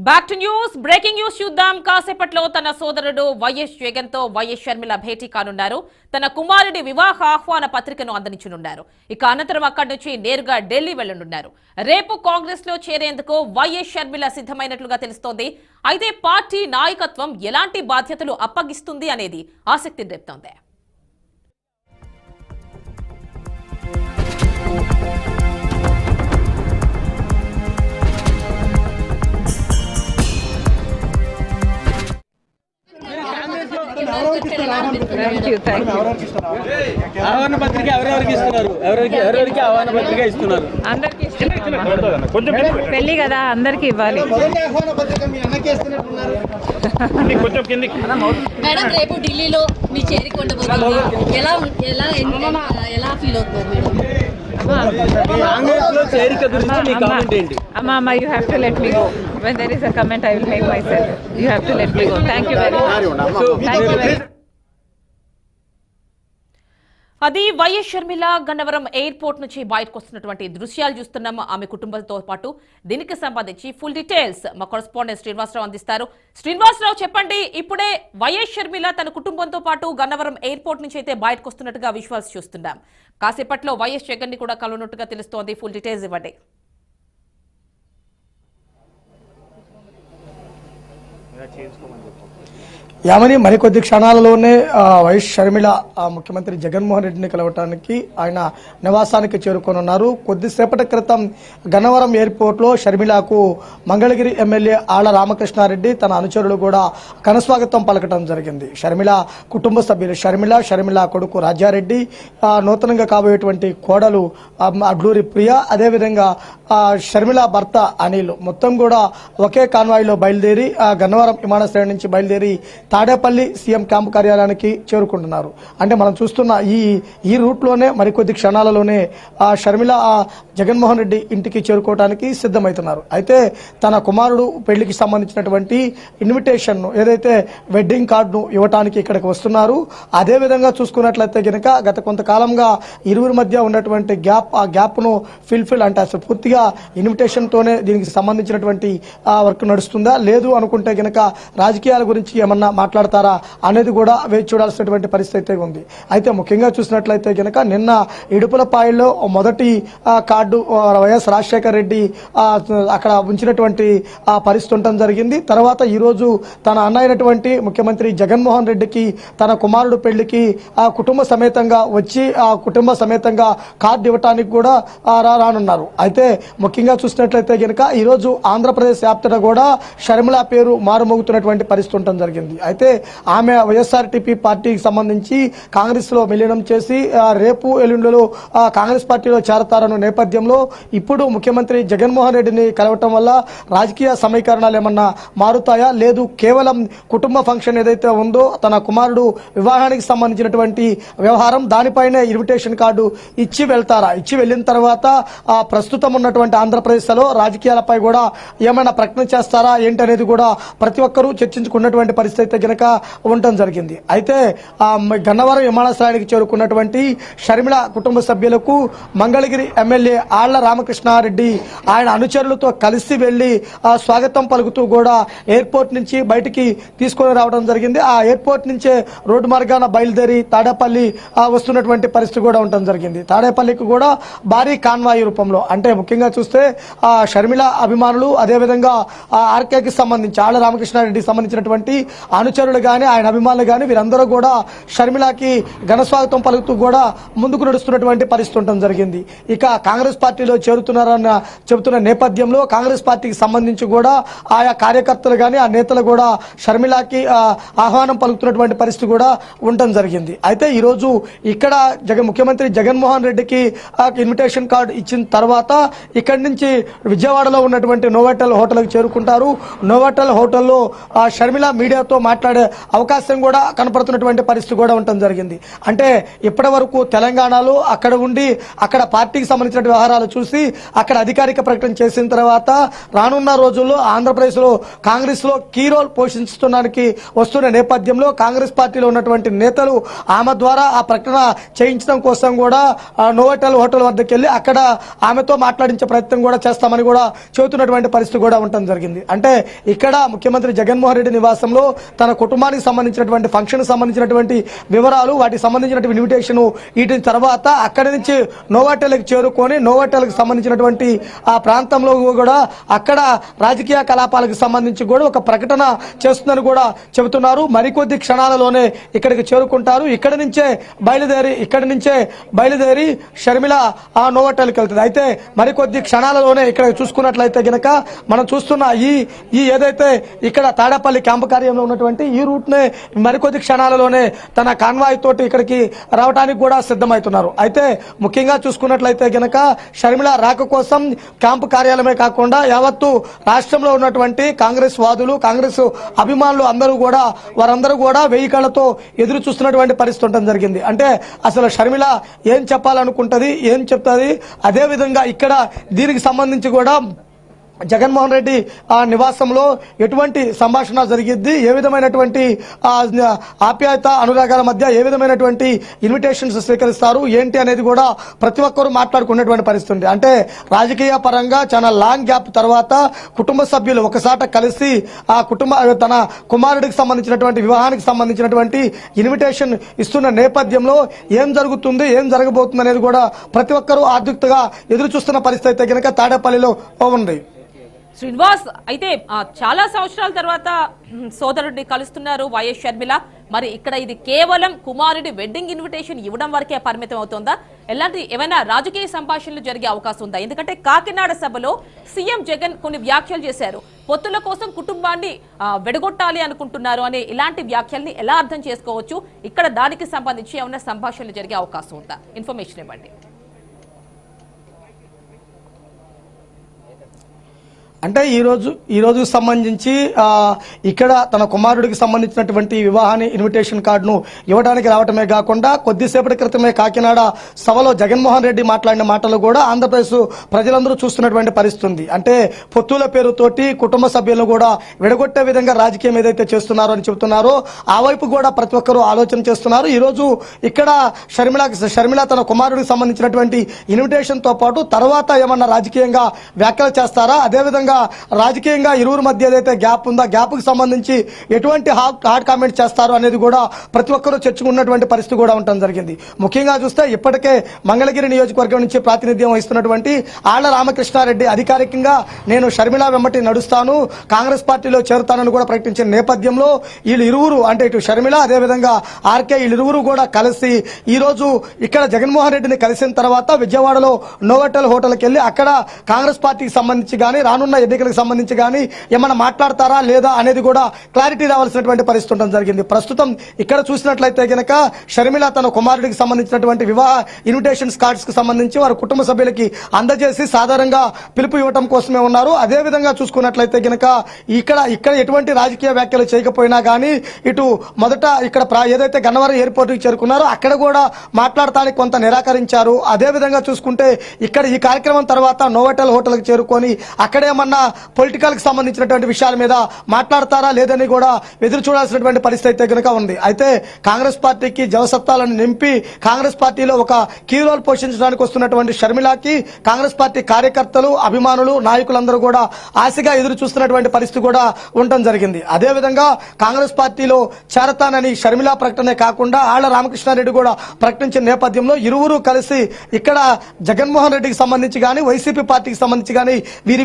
Back to news breaking news చూద్దాం. కాసేపట్లో తన సోదరుడు వైఎస్ జగన్ తో వైఎస్ షర్మిల భేటీ కానున్నారు. తన కుమారుడి వివాహ ఆహ్వాన పత్రికను అందించనున్నారు. ఇక అనంతరం అక్కడి నుంచి నేరుగా ఢిల్లీ వెళ్లనున్నారు. రేపు కాంగ్రెస్ లో చేరేందుకు వైఎస్ షర్మిల సిద్ధమైనట్లుగా తెలుస్తోంది. అయితే పార్టీ నాయకత్వం ఎలాంటి బాధ్యతలు అప్పగిస్తుంది అనేది ఆసక్తిని రేపుతోంది. ఆహ్వాన పత్రిక ఎవరెవరికి ఇస్తున్నారు? ఎవరెవరికి ఆహ్వాన పత్రిక ఇస్తున్నారు? అందరికి పెళ్లి కదా, అందరికి ఇవ్వాలి. మేడం రేపు ఢిల్లీలో మీ చేరిక ఉండబోతుంది. ఎలా ఫీల్ అవుతుంది మేడం? కాంగ్రెస్ లో చేరిక గురించి మీ కామెంట్ ఏంటి? Mama, you have to let me go. When there is a comment, I will make myself. You have to let me go. Thank you very much. Thank you very much. అది YS Sharmila Gannavaram airport నుంచి బయటకు వస్తున్నటువంటి దృశ్యాలు చూస్తున్నాం. ఆమె కుటుంబంతో పాటు దీనికి సంబంధించి ఫుల్ డీటెయిల్స్ మా కరెస్పాండెంట్ శ్రీనివాసరావు అందిస్తారు. శ్రీనివాసరావు, చెప్పండి. ఇప్పుడే వైఎస్ షర్మిల తన కుటుంబంతో పాటు గన్నవరం ఎయిర్పోర్ట్ నుంచి అయితే బయటకు వస్తున్నట్టుగా విజువల్స్ చూస్తున్నాం. కాసేపట్లో వైఎస్ జగన్ ని కూడా కలవనున్నట్టుగా తెలుస్తోంది. ఫుల్ డీటెయిల్స్ ఇవ్వండి. యామని మరికొద్ది క్షణాలలోనే వైఎస్ షర్మిల ముఖ్యమంత్రి జగన్మోహన్ రెడ్డిని కలవటానికి ఆయన నివాసానికి చేరుకోనున్నారు. కొద్దిసేపటి క్రితం గన్నవరం ఎయిర్పోర్ట్లో షర్మిలకు మంగళగిరి ఎమ్మెల్యే ఆళ్ల రామకృష్ణారెడ్డి తన అనుచరులు కూడా ఘనస్వాగతం పలకటం జరిగింది. షర్మిల కుటుంబ సభ్యులు షర్మిల కొడుకు రాజారెడ్డి, నూతనంగా కాబోయేటువంటి కోడలు అడ్లూరి ప్రియ, అదేవిధంగా షర్మిల భర్త అనిల్ మొత్తం కూడా ఒకే కాన్వాయ్లో బయలుదేరి గన్నవరం విమానాశ్రయం నుంచి బయలుదేరి తాడేపల్లి సీఎం క్యాంపు కార్యాలయానికి చేరుకుంటున్నారు. అంటే మనం చూస్తున్న ఈ రూట్లోనే మరికొద్ది క్షణాలలోనే షర్మిల జగన్మోహన్ రెడ్డి ఇంటికి చేరుకోవడానికి సిద్ధమవుతున్నారు. అయితే తన కుమారుడు పెళ్లికి సంబంధించినటువంటి ఇన్విటేషన్ ఏదైతే వెడ్డింగ్ కార్డును ఇవ్వటానికి ఇక్కడికి వస్తున్నారు. అదేవిధంగా చూసుకున్నట్లయితే కనుక గత కొంతకాలంగా ఇరువురి మధ్య ఉన్నటువంటి ఆ గ్యాప్ను ఫిల్ఫిల్ అంటే అసలు పూర్తిగా ఇన్విటేషన్తోనే దీనికి సంబంధించినటువంటి వర్క్ నడుస్తుందా, లేదు అనుకుంటే కనుక రాజకీయాల గురించి ఏమన్నా మాట్లాడతారా అనేది కూడా వేచి చూడాల్సినటువంటి పరిస్థితి ఉంది. అయితే ముఖ్యంగా చూసినట్లయితే కనుక నిన్న ఇడుపులపాయలో మొదటి కార్డు వైఎస్ రాజశేఖర రెడ్డి అక్కడ ఉంచినటువంటి పరిస్థితి ఉండటం జరిగింది. తర్వాత ఈరోజు తన అన్న అయినటువంటి ముఖ్యమంత్రి జగన్మోహన్ రెడ్డికి తన కుమారుడు పెళ్లికి కుటుంబ సమేతంగా వచ్చి కుటుంబ సమేతంగా కార్డు ఇవ్వటానికి కూడా రానున్నారు. అయితే ముఖ్యంగా చూసినట్లయితే కనుక ఈరోజు ఆంధ్రప్రదేశ్ వ్యాప్తంగా కూడా షర్మిల పేరు మారుమోగుతున్నటువంటి పరిస్థితి ఉండటం జరిగింది. అయితే ఆమె వైఎస్ఆర్టీపీ పార్టీకి సంబంధించి కాంగ్రెస్ లో విలీనం చేసి రేపు ఎల్లుండిలో కాంగ్రెస్ పార్టీలో చేరతారన్న నేపథ్యంలో ఇప్పుడు ముఖ్యమంత్రి జగన్మోహన్ రెడ్డిని కలవటం వల్ల రాజకీయ సమీకరణాలు ఏమన్నా మారుతాయా, లేదు కేవలం కుటుంబ ఫంక్షన్ ఏదైతే ఉందో తన కుమారుడు వివాహానికి సంబంధించినటువంటి వ్యవహారం దానిపైనే ఇన్విటేషన్ కార్డు ఇచ్చి వెళ్తారా, ఇచ్చి వెళ్ళిన తర్వాత ప్రస్తుతం ఉన్నటువంటి ఆంధ్రప్రదేశ్ లో రాజకీయాలపై కూడా ఏమైనా ప్రకటన చేస్తారా ఏంటనేది కూడా ప్రతి ఒక్కరూ చర్చించుకున్నటువంటి పరిస్థితి అయితే గనక ఉండటం జరిగింది. అయితే గన్నవరం విమానాశ్రయానికి చేరుకున్నటువంటి షర్మిల కుటుంబ సభ్యులకు మంగళగిరి ఎమ్మెల్యే ఆళ్ల రామకృష్ణారెడ్డి ఆయన అనుచరులతో కలిసి వెళ్లి స్వాగతం పలుకుతూ కూడా ఎయిర్పోర్ట్ నుంచి బయటికి తీసుకొని రావడం జరిగింది. ఆ ఎయిర్పోర్ట్ నుంచే రోడ్డు మార్గాన బయలుదేరి తాడేపల్లి వస్తున్నటువంటి పరిస్థితి కూడా ఉండటం జరిగింది. తాడేపల్లికి కూడా భారీ కాన్వాయ్ రూపంలో అంటే ముఖ్యంగా చూస్తే షర్మిల అభిమానులు, అదేవిధంగా ఆర్కేకి సంబంధించి ఆళ్ల రామకృష్ణారెడ్డికి సంబంధించినటువంటి అనుచరులు కానీ ఆయన అభిమానులు కానీ వీరందరూ కూడా షర్మిలకి ఘనస్వాగతం పలుకుతూ కూడా ముందుకు నడుస్తున్నటువంటి పరిస్థితి ఉండటం జరిగింది. ఇక కాంగ్రెస్ పార్టీలో చేరుతున్నారన్న చెబుతున్న నేపథ్యంలో కాంగ్రెస్ పార్టీకి సంబంధించి కూడా ఆయా కార్యకర్తలు కానీ ఆ నేతలు కూడా షర్మిలకి ఆహ్వానం పలుకుతున్నటువంటి పరిస్థితి కూడా ఉండటం జరిగింది. అయితే ఈరోజు ఇక్కడ ముఖ్యమంత్రి జగన్మోహన్ రెడ్డికి ఇన్విటేషన్ కార్డు ఇచ్చిన తర్వాత ఇక్కడి నుంచి విజయవాడలో ఉన్నటువంటి నోవాటెల్ హోటల్కి చేరుకుంటారు. నోవాటెల్ హోటల్లో షర్మిల మీడియాతో మాట్లాడే అవకాశం కూడా కనపడుతున్నటువంటి పరిస్థితి కూడా ఉండటం జరిగింది. అంటే ఇప్పటి వరకు తెలంగాణలో అక్కడ ఉండి అక్కడ పార్టీకి సంబంధించిన వ్యవహారాలు చూసి అక్కడ అధికారిక ప్రకటన చేసిన తర్వాత రానున్న రోజుల్లో ఆంధ్రప్రదేశ్లో కాంగ్రెస్లో కీ రోల్ పోషించడానికి వస్తున్న నేపథ్యంలో కాంగ్రెస్ పార్టీలో ఉన్నటువంటి నేతలు ఆమె ద్వారా ఆ ప్రకటన చేయించడం కోసం కూడా నోవోటెల్ హోటల్ వద్దకు వెళ్ళి అక్కడ ఆమెతో మాట్లాడించే ప్రయత్నం కూడా చేస్తామని కూడా చెబుతున్నటువంటి పరిస్థితి కూడా ఉండటం జరిగింది. అంటే ఇక్కడ ముఖ్యమంత్రి జగన్మోహన్ రెడ్డి నివాసంలో తన కుటుంబానికి సంబంధించినటువంటి ఫంక్షన్ సంబంధించినటువంటి వివరాలు వాటికి సంబంధించినటువంటి ఇన్విటేషన్ వీటిని తర్వాత అక్కడి నుంచి నోవోటెల్కి చేరుకొని నోవోటెల్కి సంబంధించినటువంటి ఆ ప్రాంతంలో కూడా అక్కడ రాజకీయ కలాపాలకు సంబంధించి కూడా ఒక ప్రకటన చేస్తుందని కూడా చెబుతున్నారు. మరికొద్ది క్షణాలలోనే ఇక్కడికి చేరుకుంటారు. ఇక్కడి నుంచే బయలుదేరి షర్మిల ఆ నోవోటెల్కి వెళ్తుంది. అయితే మరికొద్ది క్షణాలలోనే ఇక్కడ చూసుకున్నట్లయితే గనక మనం చూస్తున్న ఈ ఏదైతే ఇక్కడ తాడేపల్లి క్యాంపు కార్యంలో ఉన్నటువంటి ఈ రూట్ నే మరికొద్ది క్షణాలలోనే తన కాన్వాయ్ తోటి ఇక్కడికి రావడానికి కూడా సిద్ధమవుతున్నారు. అయితే ముఖ్యంగా చూసుకున్నట్లయితే గనక షర్మిల రాక కోసం క్యాంపు కార్యాలయమే కాకుండా యావత్తు రాష్ట్రంలో ఉన్నటువంటి కాంగ్రెస్ వాదులు కాంగ్రెస్ అభిమానులు వారందరూ కూడా 1000 కళ్ళతో ఎదురు చూస్తున్నటువంటి పరిస్థితి ఉండడం జరిగింది. అంటే అసలు షర్మిల ఏం చెప్పాలనుకుంటది, ఏం చెప్తుంది, అదే విధంగా ఇక్కడ దీనికి సంబంధించి కూడా జగన్మోహన్ రెడ్డి ఆ నివాసంలో ఎటువంటి సంభాషణ జరిగిద్ది, ఏ విధమైనటువంటి ఆప్యాయత అనురాగాల మధ్య ఏ విధమైనటువంటి ఇన్విటేషన్స్ స్వీకరిస్తారు ఏంటి అనేది కూడా ప్రతి ఒక్కరూ మాట్లాడుకునేటువంటి పరిస్థితి ఉంది. అంటే రాజకీయ పరంగా చాలా లాంగ్ గ్యాప్ తర్వాత కుటుంబ సభ్యులు ఒకసాట కలిసి ఆ తన కుమారుడికి సంబంధించినటువంటి వివాహానికి సంబంధించినటువంటి ఇన్విటేషన్ ఇస్తున్న నేపథ్యంలో ఏం జరుగుతుంది, ఏం జరగబోతుంది అనేది కూడా ప్రతి ఒక్కరూ ఆదుక్తగా ఎదురు చూస్తున్న పరిస్థితి అయితే కనుక తాడేపల్లిలో ఉంది. శ్రీనివాస్, అయితే చాలా సంవత్సరాల తర్వాత సోదరుడిని కలుస్తున్నారు వైఎస్ షర్మిల. మరి ఇక్కడ ఇది కేవలం కుమారుడి వెడ్డింగ్ ఇన్విటేషన్ ఇవ్వడం వరకే పరిమితం అవుతుందా? ఎలాంటి ఏమైనా రాజకీయ సంభాషణలు జరిగే అవకాశం ఉందా? ఎందుకంటే కాకినాడ సభలో సీఎం జగన్ కొన్ని వ్యాఖ్యలు చేశారు. పొత్తుల కోసం కుటుంబాన్ని వెడగొట్టాలి అనుకుంటున్నారు అనే ఇలాంటి వ్యాఖ్యల్ని ఎలా అర్థం చేసుకోవచ్చు? ఇక్కడ దానికి సంబంధించి ఏమైనా సంభాషణలు జరిగే అవకాశం ఉందా? ఇన్ఫర్మేషన్ ఇవ్వండి. అంటే ఈ రోజు సంబంధించి ఇక్కడ తన కుమారుడికి సంబంధించినటువంటి వివాహాన్ని ఇన్విటేషన్ కార్డును ఇవ్వడానికి రావటమే కాకుండా కొద్దిసేపటి క్రితమే కాకినాడ సభలో జగన్మోహన్ రెడ్డి మాట్లాడిన మాటలు కూడా ఆంధ్రప్రదేశ్ ప్రజలందరూ చూస్తున్నటువంటి పరిస్థితి ఉంది. అంటే పొత్తుల పేరుతోటి కుటుంబ సభ్యులను కూడా విడగొట్టే విధంగా రాజకీయం ఏదైతే చేస్తున్నారో అని చెబుతున్నారో ఆ వైపు కూడా ప్రతి ఒక్కరూ ఆలోచన చేస్తున్నారు. ఈ రోజు ఇక్కడ షర్మిల తన కుమారుడికి సంబంధించినటువంటి ఇన్విటేషన్ తో పాటు తర్వాత ఏమన్నా రాజకీయంగా వ్యాఖ్యలు చేస్తారా, అదేవిధంగా రాజకీయంగా ఇరువురు మధ్య ఏదైతే గ్యాప్ ఉందో గ్యాప్ కు సంబంధించి ఎటువంటి హార్డ్ కామెంట్ చేస్తారు అనేది కూడా ప్రతి ఒక్కరూ చర్చకున్నటువంటి పరిస్థితి కూడా ఉండడం జరిగింది. ముఖ్యంగా చూస్తే ఇప్పటికే మంగళగిరి నియోజకవర్గం నుంచి ప్రాతినిధ్యం వహిస్తున్నటువంటి ఆళ్ల రామకృష్ణారెడ్డి అధికారికంగా నేను షర్మిల వెంబటి నడుస్తాను, కాంగ్రెస్ పార్టీలో చేరుతానని కూడా ప్రకటించిన నేపథ్యంలో వీళ్ళిరువురు అంటే ఇటు షర్మిల అదేవిధంగా ఆర్కే వీళ్ళిరువురు కూడా కలిసి ఈ రోజు ఇక్కడ జగన్మోహన్ రెడ్డిని కలిసిన తర్వాత విజయవాడలో నోవోటెల్ హోటల్కి వెళ్లి అక్కడ కాంగ్రెస్ పార్టీకి సంబంధించి కానీ రానున్న ఎన్నికలకు సంబంధించి కానీ ఏమైనా మాట్లాడతారా లేదా అనేది కూడా క్లారిటీ రావాల్సినటువంటి పరిస్థితి ఉండడం జరిగింది. ప్రస్తుతం ఇక్కడ చూసినట్లయితే గనక షర్మిల తన కుమారుడికి సంబంధించినటువంటి వివాహ ఇన్విటేషన్స్ కార్డ్స్ కు సంబంధించి వారి కుటుంబ సభ్యులకి అందజేసి సాధారణంగా పిలుపు ఇవ్వడం కోసమే ఉన్నారు. అదే విధంగా చూసుకున్నట్లయితే గనక ఇక్కడ ఎటువంటి రాజకీయ వ్యాఖ్యలు చేయకపోయినా కానీ ఇటు మొదట ఇక్కడ ఏదైతే గన్నవరం ఎయిర్పోర్ట్ కి చేరుకున్నారో అక్కడ కూడా మాట్లాడటానికి కొంత నిరాకరించారు. అదే విధంగా చూసుకుంటే ఇక్కడ ఈ కార్యక్రమం తర్వాత నోవోటెల్ హోటల్ కి చేరుకొని అక్కడేమన్నా పొలిటికల్ కి సంబంధించినటువంటి విషయాల మీద మాట్లాడతారా లేదని కూడా ఎదురు చూడాల్సినటువంటి పరిస్థితి అయితే కనుక ఉంది. అయితే కాంగ్రెస్ పార్టీకి జవసత్తాలను నింపి కాంగ్రెస్ పార్టీలో ఒక కీ రోల్ పోషించడానికి వస్తున్నటువంటి షర్మిలకి కాంగ్రెస్ పార్టీ కార్యకర్తలు అభిమానులు నాయకులందరూ కూడా ఆశగా ఎదురు చూస్తున్నటువంటి పరిస్థితి కూడా ఉండటం జరిగింది. అదే విధంగా కాంగ్రెస్ పార్టీలో చేరతానని షర్మిల ప్రకటనే కాకుండా ఆళ్ల రామకృష్ణారెడ్డి కూడా ప్రకటించిన నేపథ్యంలో ఇరువురు కలిసి ఇక్కడ జగన్మోహన్ రెడ్డికి సంబంధించి కానీ వైసీపీ పార్టీకి సంబంధించి కానీ వీరి